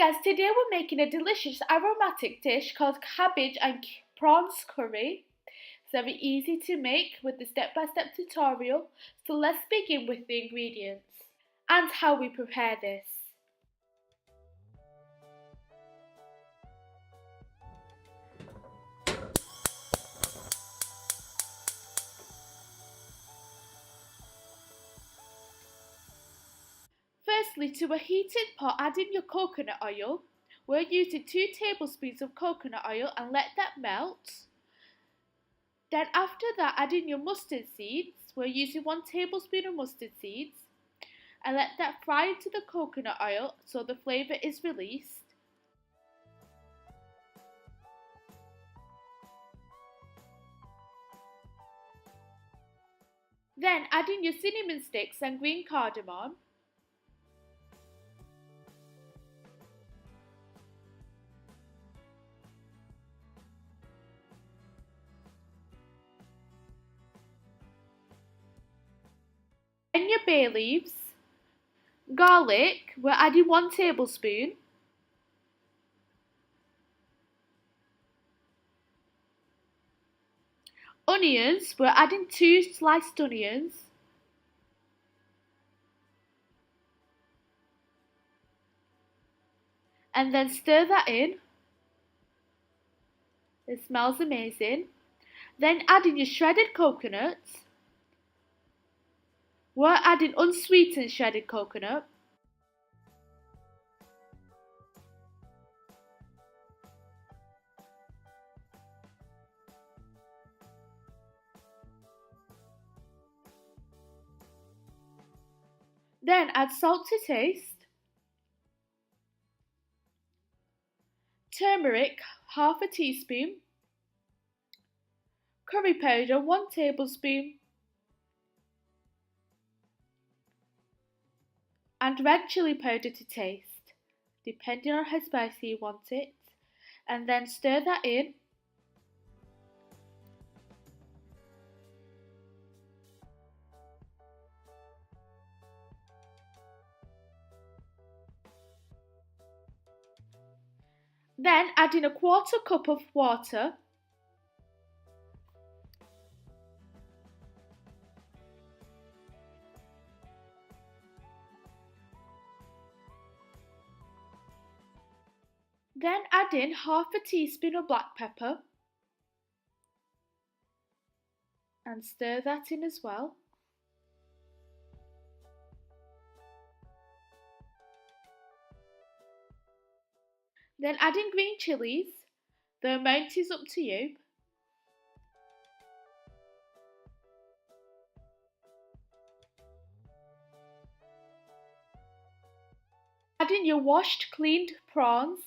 guys, today we're making a delicious aromatic dish called cabbage and prawns curry. It's very easy to make with the step-by-step tutorial, so let's begin with the ingredients and how we prepare this. Firstly, to a heated pot, add in your coconut oil. We're using 2 tablespoons of coconut oil and let that melt. Then after that, add in your mustard seeds. We're using 1 tablespoon of mustard seeds and let that fry into the coconut oil so the flavour is released. Then add in your cinnamon sticks and green cardamom. And your bay leaves, garlic, we're adding 1 tablespoon, onions, we're adding 2 sliced onions, and then stir that in. It smells amazing. Then add in your shredded coconuts. We're adding unsweetened shredded coconut. Then add salt to taste, turmeric, half a teaspoon, curry powder, 1 tablespoon, and red chilli powder to taste, depending on how spicy you want it, and then stir that in. Then add in a 1/4 cup of water. Then add in half a teaspoon of black pepper and stir that in as well. Then add in green chillies, the amount is up to you. Add in your washed, cleaned prawns.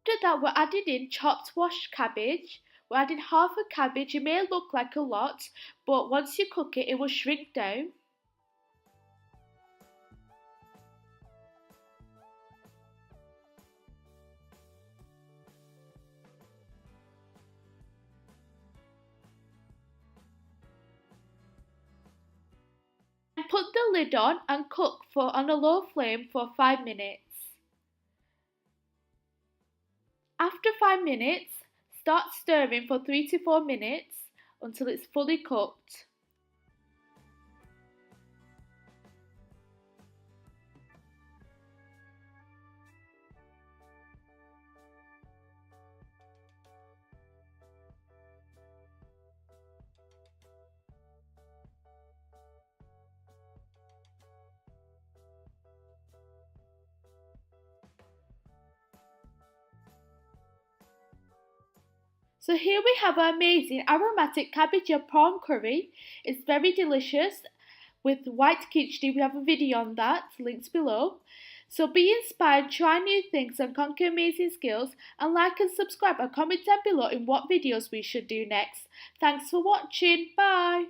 After that, we're adding in chopped washed cabbage. We're adding half a cabbage. It may look like a lot, but once you cook it, it will shrink down. And put the lid on and cook on a low flame for 5 minutes. After 5 minutes, start stirring for 3 to 4 minutes until it's fully cooked. So here we have our amazing aromatic cabbage and prawn curry. It's very delicious with white khichdi. We have a video on that, linked below. So be inspired, try new things and conquer amazing skills, and like and subscribe and comment down below in what videos we should do next. Thanks for watching, bye!